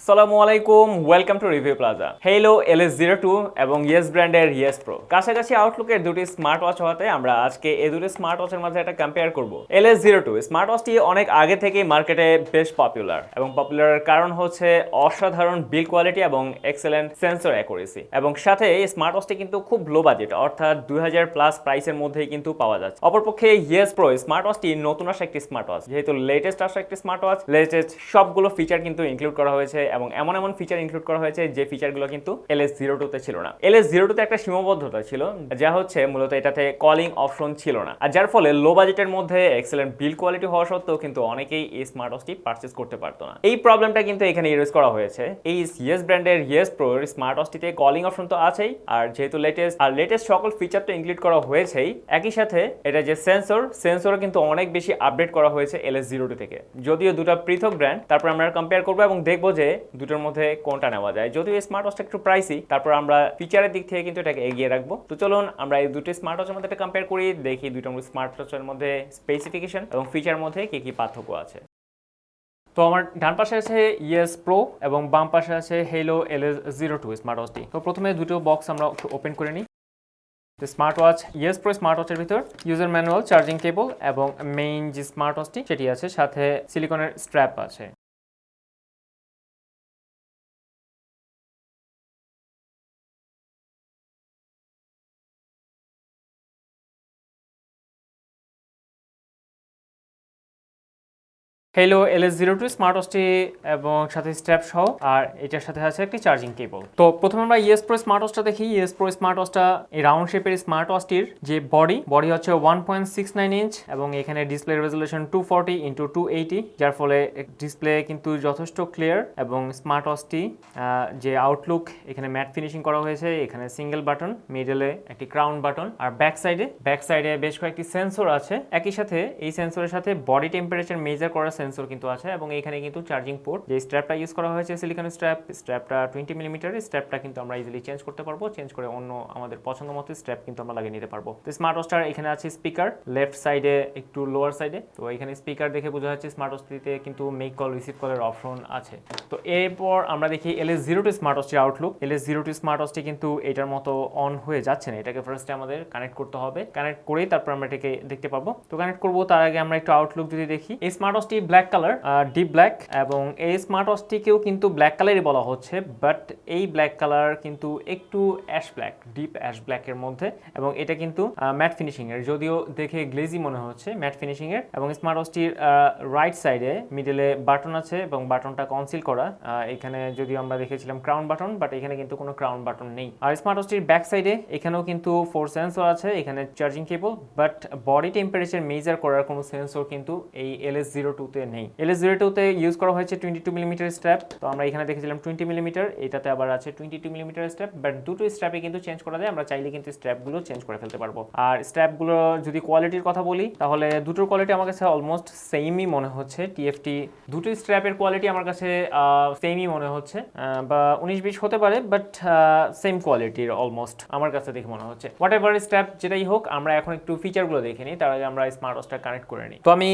আসসালামু আলাইকুম, welcome to review plaza. Haylou LS02 এবং ইয়েস ব্র্যান্ডের ইয়েস প্রো কাছাকাছি আউটলুকের দুটি স্মার্ট ওয়াচ হওয়াতে আমরা আজকে এই দুটি স্মার্ট ওয়াচের মাঝে একটা কম্পেয়ার করব। LS02 স্মার্ট ওয়াচটি অনেক আগে থেকেই মার্কেটে বেশ পপুলার এবং পপুলারের কারণ হচ্ছে অসাধারণ বিল্ড কোয়ালিটি এবং এক্সেলেন্ট সেন্সর অ্যাকুরেসি, এবং সাথে এই স্মার্ট ওয়াচটি কিন্তু খুব লো বাজেট, অর্থাৎ 2000 প্লাস প্রাইসের মধ্যেই কিন্তু পাওয়া যাচ্ছে। অপরপক্ষে ইয়েস প্রো স্মার্ট ওয়াচটি নতুন আসা একটি স্মার্ট ওয়াচ, যেহেতু লেটেস্ট আসা একটি স্মার্ট ওয়াচ, লেটেস্ট সবগুলো ফিচার কিন্তু ইনক্লুড করা হয়েছে এবং এমন এমন ফিচার ইনক্লুড করা হয়েছে যে ফিচারগুলো কিন্তু LS02 তে ছিল না। LS02 তে একটা সীমাবদ্ধতা ছিল, যা হচ্ছে মূলত এটাতে কলিং অপশন ছিল না, আর যার ফলে লো বাজেটের মধ্যে এক্সেলেন্ট বিল্ড কোয়ালিটি হওয়া সত্ত্বেও কিন্তু অনেকেই এই স্মার্ট ওয়াচটি পারচেজ করতে পারতো না। এই প্রবলেমটা কিন্তু এখানে ইরেজ করা হয়েছে। এই ইয়েস ব্র্যান্ডের ইয়েস প্রো স্মার্ট ওয়াচটিতে কলিং অপশন তো আছেই, আর যেহেতু লেটেস্ট সকল ফিচার তো ইনক্লুড করা হয়েছেই, একই সাথে এটা যে সেন্সরও কিন্তু অনেক বেশি আপডেট করা হয়েছে LS02 থেকে। যদিও দুটো পৃথক ব্র্যান্ড, তারপর আমরা কম্পেয়ার করবো এবং দেখবো যে দুটোর মধ্যে কোনটা নেওয়া যায়। যদিও এই স্মার্ট ওয়াচটা একটু প্রাইসি, তারপর আমরা ফিচারের দিক থেকে কিন্তু এটাকে এগিয়ে রাখবো। তো চলুন আমরা এই দুটো স্মার্ট ওয়াচের মধ্যে কম্পেয়ার করি, দেখি দুটো স্মার্ট ওয়াচের মধ্যে স্পেসিফিকেশন এবং ফিচার মধ্যে কি কি পার্থক্য আছে। তো আমার ডান পাশে আছে ইয়েস প্রো এবং বাম পাশে আছে Haylou LS02 স্মার্ট ওয়াচটি। তো প্রথমে দুটো বক্স আমরা ওপেন করে নিই। Smart watch Yes Pro smart ওয়াচের ভিতর ইউজার ম্যানুয়াল, চার্জিং কেবল এবং মেইন যে স্মার্ট ওয়াচটি সেটি আছে, সাথে সিলিকনের স্ট্র্যাপ আছে। Haylou LS02 স্মার্ট ওয়াচটি এবং সাথে স্ট্র্যাপ সহ, আর এটার সাথে আছে একটি চার্জিং কেবল। তো প্রথমে আমরা ইয়েস প্রো স্মার্ট ওয়াচটা দেখি। ইয়েস প্রো স্মার্ট ওয়াচটা এই রাউন্ড শেপের স্মার্ট ওয়াচটির যে বডি হচ্ছে 1.69 ইঞ্চ এবং এখানে ডিসপ্লে রেজোলিউশন 240x280, যার ফলে ডিসপ্লে কিন্তু যথেষ্ট ক্লিয়ার, এবং স্মার্ট ওয়াচটি যে আউটলুক এখানে ম্যাট ফিনিশিং করা হয়েছে, এখানে সিঙ্গেল বাটন, মিডলে একটি ক্রাউন বাটন, আর ব্যাক সাইডে বেশ কয়েকটি সেন্সর আছে। একই সাথে এই সেন্সরের সাথে বডি টেম্পারেচার মেজার করা সেন্সর কিন্তু আছে, এবং এখানে কিন্তু চার্জিং পোর্ট, যে স্ট্র্যাপটা ইউজ করা হয়েছে সিলিকন স্ট্র্যাপটা 20 মিলিমিটার, স্ট্র্যাপটা কিন্তু আমরা ইজিলি চেঞ্জ করতে পারবো, চেঞ্জ করে অন্য আমাদের পছন্দ মতো স্ট্র্যাপ কিন্তু আমরা লাগিয়ে নিতে পারবো। তো স্মার্ট ওয়াচটার এখানে আছে স্পিকার লেফট সাইডে, একটু লোয়ার সাইডে। তো এখানে স্পিকার দেখে বোঝা যাচ্ছে স্মার্ট ওয়াচটিতে কিন্তু মেক কল রিসিভ কলের অপশন আছে। তো এরপর আমরা দেখি LS02 স্মার্ট ওয়াচটির আউটলুক। LS02 স্মার্ট ওয়াচটি কিন্তু এটার মতো অন হয়ে যাচ্ছে না, এটাকে ফার্স্টে আমাদের কানেক্ট করতে হবে। কানেক্ট করেই তারপর আমরা এটাকে দেখতে পাবো। তো কানেক্ট করবো তার আগে আমরা একটু আউটলুক যদি দেখি। এই স্মার্ট ওয়াচটি ব্ল্যাক কালার, ডিপ ব্ল্যাক, এবং এই স্মার্ট ওয়াচটিকেও কিন্তু ব্ল্যাক কালারই বলা হচ্ছে, বাট এই ব্ল্যাক কালার কিন্তু একটু অ্যাশ ব্ল্যাক, ডিপ অ্যাশ ব্ল্যাকের মধ্যে, এবং এটা কিন্তু ম্যাট ফিনিশিং এর, যদিও দেখে গ্লেজি মনে হচ্ছে ম্যাট ফিনিশিং এর। এবং স্মার্ট ওয়াচটির রাইট সাইডে মিডলে বাটন আছে এবং বাটনটা কনসিল করা। এখানে যদিও আমরা দেখেছিলাম ক্রাউন বাটন, বাট এখানে কিন্তু কোনো ক্রাউন বাটন নেই। আর স্মার্ট ওয়াচটির ব্যাক সাইডে এখানেও কিন্তু 4 সেন্সর আছে, এখানে charging cable, but body temperature measure করার কোনো সেন্সর কিন্তু এই LS02 তে নেই। LS02 তে ইউজ করা হয়েছে 22 মিলিমিটার স্ট্র্যাপ। তো আমরা এখানে দেখেছিলাম 20 মিলিমিটার, এটাতে আবার আছে 22 মিলিমিটার স্ট্র্যাপ, বাট দুটো স্ট্র্যাপে কিন্তু চেঞ্জ করা যায়, আমরা চাইলে কিন্তু স্ট্র্যাপগুলো চেঞ্জ করে ফেলতে পারবো। আর স্ট্র্যাপগুলো যদি কোয়ালিটির কথা বলি, তাহলে দুটোর কোয়ালিটি আমার কাছে অলমোস্ট সেমই মনে হচ্ছে। TFT দুটো স্ট্র্যাপের কোয়ালিটি আমার কাছে সেমই মনে হচ্ছে, বা 19-20 হতে পারে, বাট সেম কোয়ালিটির অলমোস্ট আমার কাছে দেখে মনে হচ্ছে। হোয়াট এভার স্ট্র্যাপ যেটাই হোক, আমরা এখন একটু ফিচারগুলো দেখে নিই, তার আগে আমরা স্মার্ট ওয়াচটা কানেক্ট করে নিই। তো আমি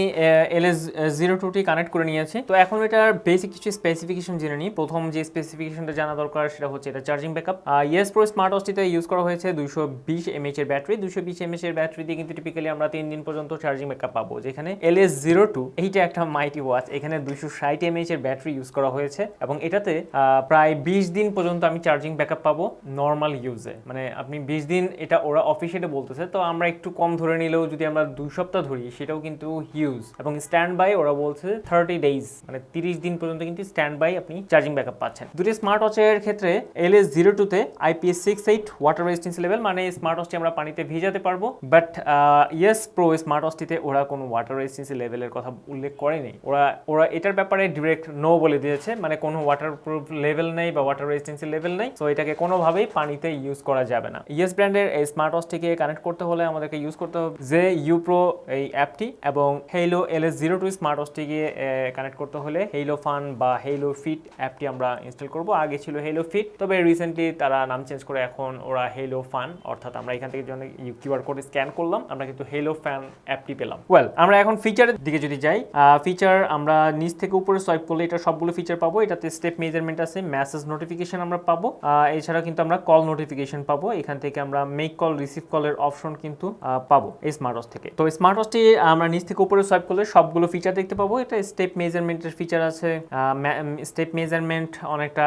LS02টি কানেক্ট করে নিয়েছি। তো এখন এটার বেসিক কিছু স্পেসিফিকেশন জেনে নিই। প্রথম যে স্পেসিফিকেশনটা জানা দরকার সেটা হচ্ছে এটা charging backup. Yes Pro smart ওয়াচটিতে ইউজ করা হয়েছে 220 mAh এর ব্যাটারি। 220 mAh এর ব্যাটারি দিয়ে কিন্তু টিপিক্যালি আমরা 3 দিন পর্যন্ত চার্জিং ব্যাকআপ পাবো, যেখানে LS02 এইটা একটা মাইটি ওয়াচ, এখানে 260 mAh এর ব্যাটারি ইউজ করা হয়েছে, এবং এটাতে প্রায় 20 দিন পর্যন্ত আমি চার্জিং ব্যাকআপ পাবো নর্মাল ইউজে। মানে আপনি 20 দিন, এটা ওরা অফিসিয়ালি বলতেছে, তো আমরা একটু কম ধরে নিলেও যদি আমরা 2 সপ্তাহ ধরি সেটাও কিন্তু হিউজ। এবং স্ট্যান্ড বাই ওরা বলছে 30 ডেজ, মানে 30 দিন পর্যন্ত কিন্তু স্ট্যান্ড বাই আপনি চার্জিং ব্যাকআপ পাচ্ছেন। দুটি স্মার্ট ওয়াচের ক্ষেত্রে LS02 তে IP68 ওয়াটার রেজিস্ট্যান্স লেভেল, মানে স্মার্ট ওয়াচটি আমরা পানিতে ভিজাতে পারবো, বাট ইয়েস প্রো স্মার্ট ওয়াচটিতে ওরা কোনো ওয়াটার রেজিস্ট্যান্স লেভেলের কথা উল্লেখ করেনি। ওরা এটার ব্যাপারে ডিরেক্ট নো বলে দিয়েছে, মানে কোনো ওয়াটার প্রুফ লেভেল নেই বা ওয়াটার রেজিস্ট্যান্স লেভেল নেই, সো এটাকে কোনোভাবেই পানিতে ইউজ করা যাবে না। ইয়েস ব্র্যান্ডের এই স্মার্ট ওয়াচটিকে কানেক্ট করতে হলে আমাদেরকে ইউজ করতে হবে যে ইউপ্রো এই অ্যাপটি, এবং Haylou LS02 স্মার্ট ওয়াচটি ওয়াচটিকে কানেক্ট করতে হলে হেইলো ফান বা হেইলো ফিট অ্যাপটি আমরা ইনস্টল করব। আগে ছিল হেইলো ফিট, তবে রিসেন্টলি তারা নাম চেঞ্জ করে এখন ওরা হেইলো ফান, অর্থাৎ আমরা এখান থেকে যখন কিউআর কোড স্ক্যান করলাম আমরা কিন্তু হেইলো ফান অ্যাপটি পেলাম। ওয়েল, আমরা এখন ফিচারের দিকে যদি যাই, ফিচার আমরা নিচ থেকে উপরে সোয়াইপ করলে এটা সবগুলো ফিচার পাবো। এটাতে স্টেপ মেজারমেন্ট আছে, মেসেজ নোটিফিকেশন আমরা পাবো, এছাড়া কিন্তু আমরা কল নোটিফিকেশন পাবো। এখান থেকে আমরা মেক কল, রিসিভ কলের অপশন কিন্তু পাবো এই স্মার্ট ওয়াচ থেকে। তো স্মার্ট ওয়াচটি আমরা নিচ থেকে উপরে সোয়াইপ করলে সবগুলো ফিচার দেখতে পাবো। এটা স্টেপ মেজারমেন্টের ফিচার আছে। স্টেপ মেজারমেন্ট অনেকটা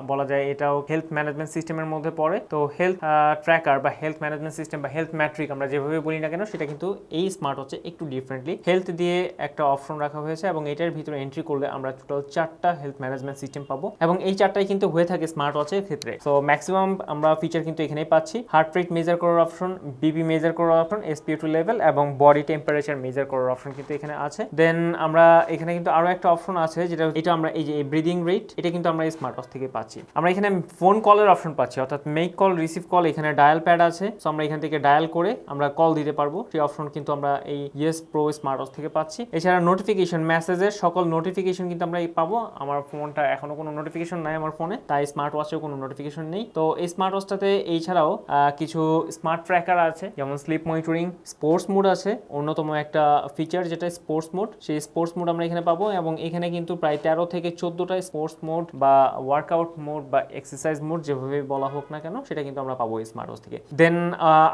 বলা যায় এটাও হেলথ ম্যানেজমেন্ট সিস্টেমের মধ্যে পড়ে। তো হেলথ ট্র্যাকার বা হেলথ ম্যানেজমেন্ট সিস্টেম বা হেলথ ম্যাট্রিক আমরা যেভাবে বলি না কেন, সেটা কিন্তু এই স্মার্ট ওয়াচে একটু ডিফারেন্টলি হেলথ দিয়ে একটা অপশন রাখা হয়েছে এবং এটার ভিতরে এন্ট্রি করলে আমরা টোটাল 4টা হেলথ ম্যানেজমেন্ট সিস্টেম পাবো এবং এই 4টাই কিন্তু হয়ে থাকে স্মার্ট ওয়াচের ক্ষেত্রে। সো ম্যাক্সিমাম আমরা ফিচার কিন্তু এখানেই পাচ্ছি। হার্ট রেট মেজার করার অপশন, বিপি মেজার করার অপশন, SpO2 লেভেল এবং বডি টেম্পারেচার মেজার করার অপশন কিন্তু এখানে আছে। দেন আমরা এখানে কিন্তু আরো একটা অপশন আছে, যেটা এটা আমরা এই যে ব্রিদিং রেট, এটা কিন্তু আমরা এই স্মার্ট ওয়াচ থেকে পাচ্ছি। আমরা এখানে ফোন কলের অপশন পাচ্ছি, অর্থাৎ মেক কল, রিসিভ কল। এখানে ডায়াল প্যাড আছে, সো আমরা এখান থেকে ডায়াল করে আমরা কল দিতে পারবো। সেই অপশন কিন্তু আমরা এই ইয়েস প্রো স্মার্ট ওয়াচ থেকে পাচ্ছি। এছাড়া নোটিফিকেশন, মেসেজের সকল নোটিফিকেশন কিন্তু আমরা পাবো। আমার ফোনটা এখনো কোনো নোটিফিকেশন নাই আমার ফোনে, তাই স্মার্ট ওয়াচেও কোনো নোটিফিকেশন নেই। তো এই স্মার্ট ওয়াচটাতে এছাড়াও কিছু স্মার্ট ট্র্যাকার আছে, যেমন স্লিপ মনিটরিং, স্পোর্টস মোড আছে অন্যতম একটা ফিচার, যেটা স্পোর্টস মোড। সেই স্পোর্টস মোড আমরা এখানে পাবো এবং এখানে কিন্তু প্রায় 13 থেকে 14টা স্পোর্টস মোড বা ওয়ার্কআউট মোড বা এক্সারসাইজ মোড যেভাবে বলা হোক না কেন, সেটা কিন্তু আমরা পাবো এই স্মার্ট ওয়াচ থেকে। দেন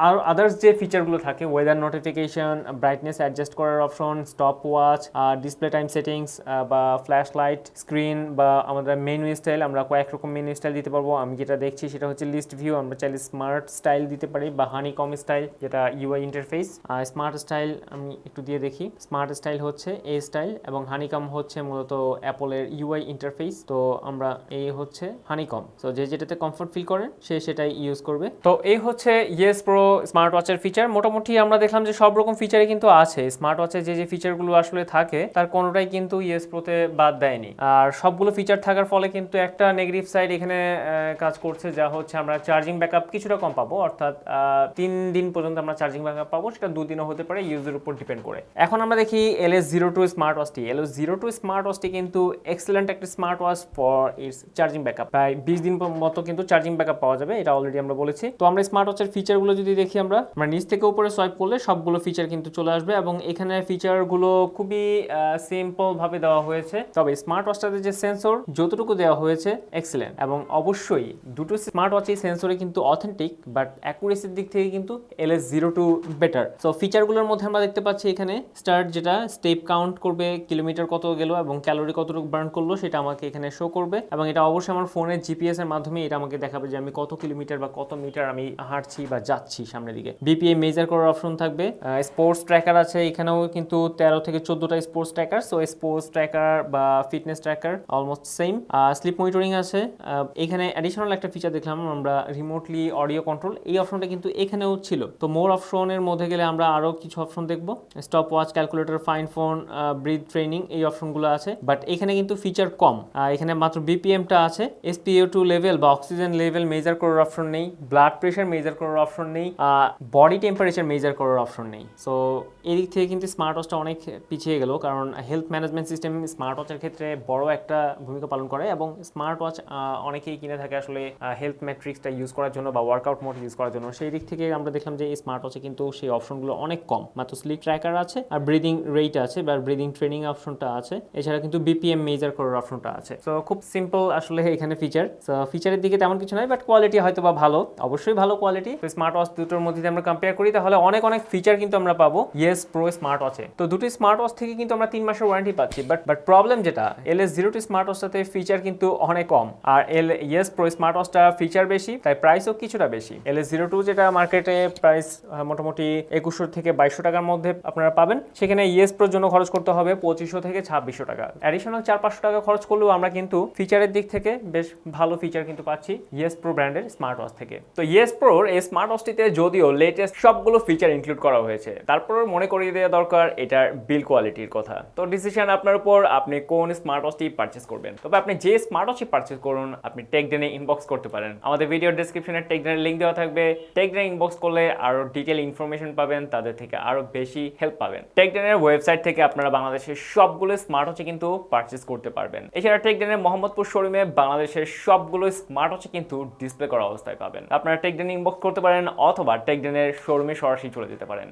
আর আদার্স যে ফিচারগুলো থাকে, ওয়েদার নোটিফিকেশন, ব্রাইটনেস অ্যাডজাস্ট করার option, stop watch, display time settings বা ফ্ল্যাশ লাইট, স্ক্রিন বা আমাদের মেনু স্টাইল, আমরা কয়েক রকম মেনু স্টাইল দিতে পারবো। আমি যেটা দেখছি সেটা হচ্ছে লিস্ট ভিউ, আমরা চাইলে স্মার্ট স্টাইল দিতে পারি বা হানিকম স্টাইল, যেটা ইউআই ইন্টারফেস। স্মার্ট স্টাইল আমি একটু দিয়ে দেখি, স্মার্ট স্টাইল হচ্ছে এই স্টাইল এবং হানিকম হচ্ছে মূলত অ্যাপলের ইউআই ইন্টারফেস। তো আমরা এই হচ্ছে হানিকম, তো যে যেটাতে কমফর্ট ফিল করেন সে সেটাই ইউজ করবে। তো এই হচ্ছে ইয়েস প্রো স্মার্ট ওয়াচের ফিচার। মোটামুটি আমরা দেখলাম যে সব রকম ফিচারই কিন্তু আছে স্মার্ট ওয়াচে, যে যে ফিচারগুলো আসলে থাকে তার কোনোটাই কিন্তু ইয়েস প্রোতে বাদ দেয়নি। আর সবগুলো ফিচার থাকার ফলে কিন্তু একটা নেগেটিভ সাইড এখানে কাজ করছে, যা হচ্ছে আমরা চার্জিং ব্যাকআপ কিছুটা কম পাবো, অর্থাৎ 3 দিন পর্যন্ত আমরা চার্জিং ব্যাকআপ পাবো, সেটা 2 দিনও হতে পারে, ইউজের উপর ডিপেন্ড করে। এখন আমরা দেখি LS02 স্মার্ট ওয়াচটি। LS02 স্মার্ট ওয়াচটি কিন্তু এক্সেলেন্ট একটা smart watch for its charging backup. প্রায় 20 দিন মতো কিন্তু চার্জিং ব্যাকআপ পাওয়া যাবে, এটা অলরেডি আমরা বলেছি। তো আমরা স্মার্ট ওয়াচের ফিচারগুলো যদি দেখি, আমরা নিচ থেকে উপরে সোয়াইপ করলে সবগুলো ফিচার কিন্তু চলে আসবে এবং এখানে ফিচারগুলো খুবই সিম্পল ভাবে দেওয়া হয়েছে। তবে স্মার্ট ওয়াচটাতে যে সেন্সর যতটুকু দেওয়া হয়েছে এক্সেলেন্ট, এবং অবশ্যই দুটো স্মার্ট ওয়াচের সেন্সরে কিন্তু অথেন্টিক, বাট অ্যাকুরেসির দিক থেকে কিন্তু LS02 বেটার। সো ফিচারগুলোর মধ্যে আমরা দেখতে পাচ্ছি এখানে স্টার্ট, যেটা স্টেপ কাউন্ট করবে, কিলোমিটার কত গেল এবং ক্যালোরি কতটুকু বার্ন করলো সেটা আমাকে এখানে শো করবে, এবং এটা অবশ্যই আমার ফোনের জিপিএস এর মাধ্যমে এটা আমাকে দেখাবে যে আমি কত কিলোমিটার বা কত মিটার আমি হাঁটছি বা যাচ্ছি সামনের দিকে। বিপিএম মেজার করার অপশন থাকবে। স্পোর্টস ট্র্যাকার আছে, এখানেও কিন্তু 13 থেকে 14টা sports tracker. So sports tracker বা fitness tracker almost same. Sleep monitoring আছে। এখানে অ্যাডিশনাল একটা ফিচার দেখলাম আমরা, রিমোটলি অডিও কন্ট্রোল, এই অপশনটা কিন্তু এখানেও ছিল। তো মোর অপশনের মধ্যে গেলে আমরা আরো কিছু অপশন দেখবো, stop watch, calculator, find phone, breath training, এই অপশনগুলো আছে। বাট এখানে কিন্তু ফিচার কম, এখানে মাত্র বিপিএমটা আছে। SpO2 লেভেল বা অক্সিজেন লেভেল মেজার করার অপশন নেই, ব্লাড প্রেশার মেজার করার অপশন নেই, বডি টেম্পারেচার মেজার করার অপশন নেই। সো এই দিক থেকে কিন্তু স্মার্ট ওয়াচটা অনেক পিছিয়ে গেল, কারণ হেলথ ম্যানেজমেন্ট সিস্টেম স্মার্ট ওয়াচের ক্ষেত্রে বড় একটা ভূমিকা পালন করে এবং স্মার্ট ওয়াচ অনেকেই কিনে থাকে আসলে হেলথ ম্যাট্রিক্সটা ইউজ করার জন্য বা ওয়ার্কআউট মোড ইউজ করার জন্য। সেই দিক থেকে আমরা দেখলাম যে এই স্মার্ট ওয়াচে কিন্তু সেই অপশনগুলো অনেক কম, মাত্র স্লিপ ট্র্যাকার আছে আর ব্রিদিং রেট আছে বা ব্রিদিং ট্রেনিং অপশনটা আছে, এছাড়া কিন্তু বিপিএম মেজার করার অপশনটা আছে। সো খুব সিম্পল আসলে এখানে ফিচার। সো ফিচারের দিকে তেমন কিছু নাই, বাট কোয়ালিটি হয়তো বা ভালো, অবশ্যই ভালো কোয়ালিটি। তো স্মার্ট ওয়াচ দুটোর মধ্যে আমরা কম্পেয়ার করি তাহলে অনেক অনেক ফিচার কিন্তু আমরা পাবো ইয়েস প্রো স্মার্ট ওয়াচে। তো দুটি স্মার্ট ওয়াচ থেকে কিন্তু আমরা 3 মাসের ওয়ারেন্টি পাচ্ছি, বাট প্রবলেম যেটা LS02 স্মার্ট ওয়াচটাতে ফিচার কিন্তু অনেক কম, আর ইয়েস প্রো স্মার্ট ওয়াচটা ফিচার বেশি, তাই প্রাইসও কিছুটা বেশি। LS02 যেটা মার্কেটে প্রাইস মোটামুটি 2100 থেকে 2200 টাকার মধ্যে আপনারা পাবেন, সেখানে ইয়েস প্রোর জন্য খরচ করতে হবে 2500 থেকে 2600 টাকা। অ্যাডিশনাল 400-500 টাকা খরচ করলেও আমরা কিন্তু ফিচারের দিক থেকে বেশ ভালো ফিচার কিন্তু পাচ্ছি ইয়েস প্রো ব্র্যান্ডের স্মার্ট ওয়াচ থেকে। তো ইয়েস প্রোর এই স্মার্ট ওয়াচটিতে যদিও লেটেস্ট সবগুলো ফিচার ইনক্লুড করা হয়েছে, তারপর মনে করিয়ে দেওয়া দরকার এটার বিল কোয়ালিটির কথা। তো ডিসিশন আপনার উপর, আপনি কোন স্মার্ট ওয়াচটি পারচেজ করবেন। তবে আপনি যে স্মার্ট ওয়াচটি পারচেজ করুন, আপনি টেকডেনে ইনবক্স করতে পারেন। আমাদের ভিডিও ডেসক্রিপশনে টেকডেনের লিংক দেওয়া থাকবে, টেকডেনে ইনবক্স করলে আরো ডিটেইল ইনফরমেশন পাবেন, তাদের থেকে আরো বেশি হেল্প পাবেন। টেকডেনের ওয়েবসাইট থেকে আপনারা বাংলাদেশের সবগুলো স্মার্ট ওয়াচে কিন্তু পারচেজ করতে পারবেন। এছাড়া টেকডেনের মোহাম্মদপুর শোরুমে বাংলাদেশের সবগুলো স্মার্ট ওয়াচে কিন্তু ডিসপ্লে করা অবস্থায় পাবেন। আপনারা টেকডেন ইনবক্স করতে পারেন অথবা টেকডেনের শোরুমে সরাসরি চলে যেতে পারেন।